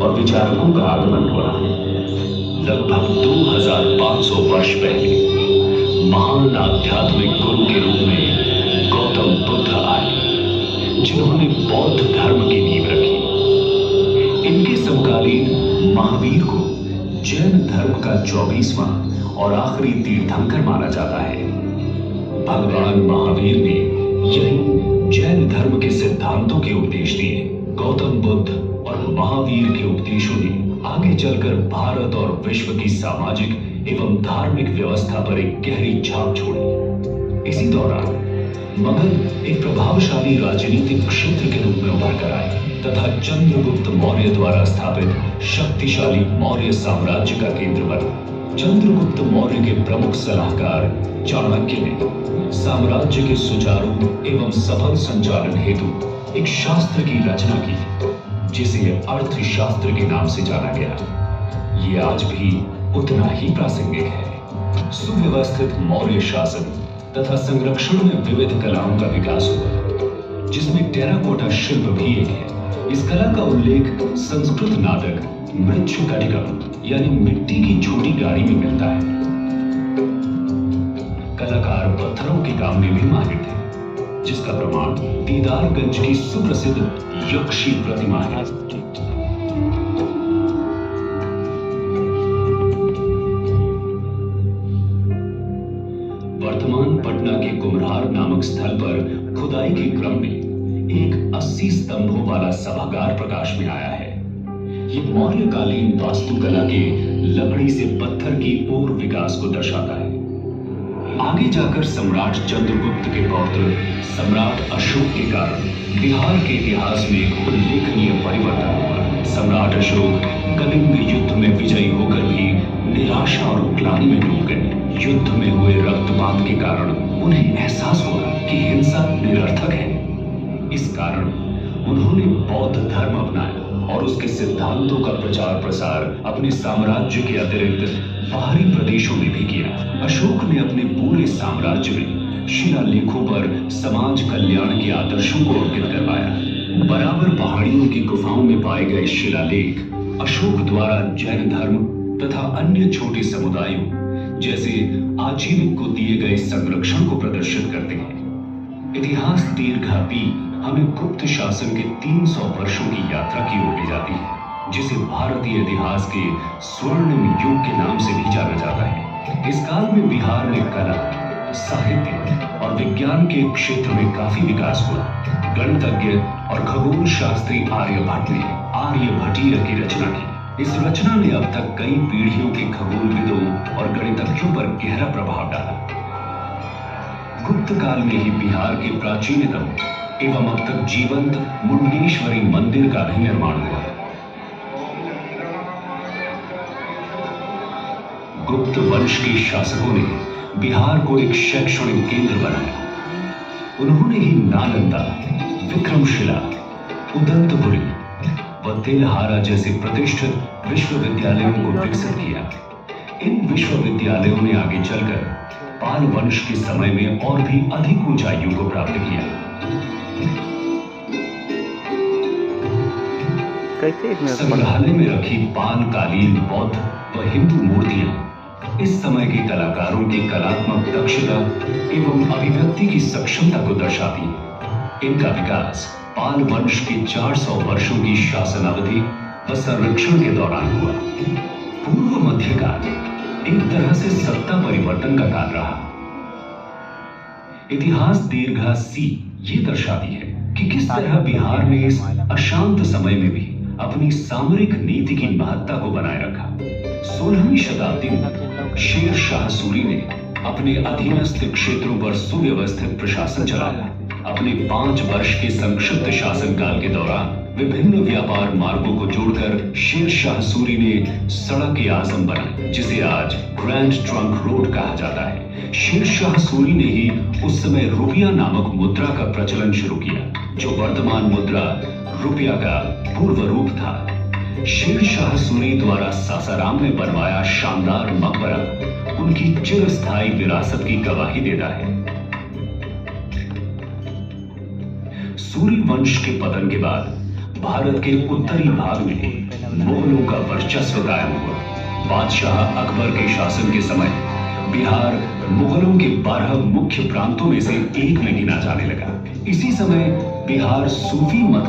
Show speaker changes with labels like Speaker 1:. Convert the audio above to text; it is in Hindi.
Speaker 1: और विचारकों का आगमन हुआ। लगभग 2500 वर्ष पहले महान आध्यात्मिक गुरु के रूप में गौतम बुद्ध आए, जिन्होंने बौद्ध धर्म की नींव रखी। इनके समकालीन महावीर को जैन धर्म का 24वां और आखिरी तीर्थंकर माना जाता है। भगवान महावीर ने यही जैन धर्म के सिद्धांतों के उपदेश दिए। गौतम बुद्ध और महावीर के उपदेशों ने आगे चलकर भारत और विश्व की सामाजिक एवं धार्मिक व्यवस्था पर एक गहरी छाप छोड़ी। इसी दौरान मगध एक प्रभावशाली राजनीतिक क्षेत्र के रूप में उभर कर आए तथा चंद्रगुप्त मौर्य द्वारा स्थापित शक्तिशाली मौर्य साम्राज्य का केंद्र बना। चंद्रगुप्त मौर्य के प्रमुख सलाहकार चाणक्य ने साम्राज्य के सुचारू एवं सफल संचालन हेतु एक शास्त्र की रचना की, जिसे अर्थशास्त्र के नाम से जाना गया। ये आज भी उतना ही प्रासंगिक है। सुव्यवस्थित मौर्य शासन तथा संरक्षण में विविध कलाओं का विकास हुआ, जिसमें टेराकोटा शिल्प भी एक है। इस कला का उल्लेख संस्कृत नाटक मृच्छकटिकम यानी मिट्टी की छोटी गाड़ी में मिलता है। कलाकार पत्थरों के काम में भी माहिर थे, जिसका प्रमाण दीदारगंज की सुप्रसिद्ध यक्षी प्रतिमा है। वर्तमान पटना के कुम्हरार नामक स्थल पर खुदाई के क्रम में एक 80 स्तंभों वाला सभागार प्रकाश में आया है। ये मौर्यकालीन वास्तुकला के लकड़ी से पत्थर की ओर विकास को दर्शाता है। आगे जाकर सम्राट चंद्रगुप्त के पौत्र सम्राट अशोक के कारण बिहार के इतिहास में एक उल्लेखनीय परिवर्तन हुआ। सम्राट अशोक कलिंग युद्ध में विजयी होकर भी निराशा और ग्लानि में डूब गए। युद्ध में हुए रक्तपात के कारण उन्हें एहसास हुआ कि हिंसा निरर्थक है। इस कारण उन्होंने बौद्ध धर्म अपनाया और उसके सिद्धांतों का प्रचार प्रसार अपने साम्राज्य के अतिरिक्त बाहरी प्रदेशों में भी किया। अशोक ने अपने पूरे साम्राज्य में शिलालेखों पर समाज कल्याण के आदर्शों को अंकित करवाया। बराबर पहाड़ियों की गुफाओं में पाए गए शिलालेख अशोक द्वारा जैन धर्म तथा अन्य छोटे समुदायों जैसे आजीविक को दिए गए संरक्षण को प्रदर्शित करते हैं। इतिहास दीर्घापी हमें गुप्त शासन के 300 वर्षों की यात्रा की ओर ले जाती है, जिसे भारतीय इतिहास के स्वर्णिम युग के नाम से भी जाना जाता है। इस काल में बिहार में कला, साहित्य और विज्ञान के क्षेत्र में काफी विकास हुआ। गणितज्ञ और खगोल शास्त्री आर्यभट्ट ने आर्यभट्टीय की रचना की। इस रचना ने अब तक कई पीढ़ियों के खगोलविदों और गणितज्ञों पर गहरा प्रभाव डाला। गुप्त काल में ही बिहार के प्राचीनतम एवं अब तक जीवंत मुंडेश्वरी मंदिर का भी निर्माण हुआ। गुप्त वंश के शासकों ने बिहार को एक शैक्षणिक केंद्र बनाया। उन्होंने ही नालंदा, विक्रमशिला, उदंतपुरी व तेलहारा जैसे प्रतिष्ठित विश्वविद्यालयों को विकसित किया। इन विश्वविद्यालयों ने आगे चलकर पाल वंश के समय में और भी अधिक ऊंचाइयों को प्राप्त किया। संग्रहालय में रखी पाल कालीन बौद्ध व हिंदू मूर्तियां इस समय के कलाकारों की कलात्मक दक्षता एवं अभिव्यक्ति की सक्षमता को दर्शाती है। इनका विकास पाल वंश के 400 वर्षों की शासन अवधि व संरक्षण के दौरान हुआ। पूर्व मध्यकाल एक तरह से सत्ता परिवर्तन का काल रहा। इतिहास दीर्घा सी ये दर्शाती है कि किस तरह बिहार ने इस अशांत समय में भी अपनी सामरिक नीति की महत्ता को बनाए रखा। 16वीं शताब्दी में शेर शाह सूरी ने अपने अधीनस्थ क्षेत्रों पर सुव्यवस्थित प्रशासन चलाया। अपने 5 वर्ष के संक्षिप्त शासनकाल के दौरान विभिन्न व्यापार मार्गों को जोड़कर शेर शाह सूरी ने सड़क आजम बनाई, जिसे आज ग्रैंड ट्रंक रोड कहा जाता है। शेर शाह सूरी ने ही उस समय रुपया नामक मुद्रा का प्रचलन शुरू किया, जो वर्तमान मुद्रा रुपया का पूर्व रूप था। शेर शाह सूरी द्वारा सासाराम में बनवाया शानदार मकबरा उनकी चिरस्थायी विरासत की गवाही देता है। सूरी वंश के पतन के बाद भारत के उत्तरी भाग में मुगलों का वर्चस्व कायम हुआ। बादशाह अकबर के शासन के समय बिहार मुगलों के 12 मुख्य प्रांतों में से एक में गिना जाने लगा। इसी समय बिहार सूफी मत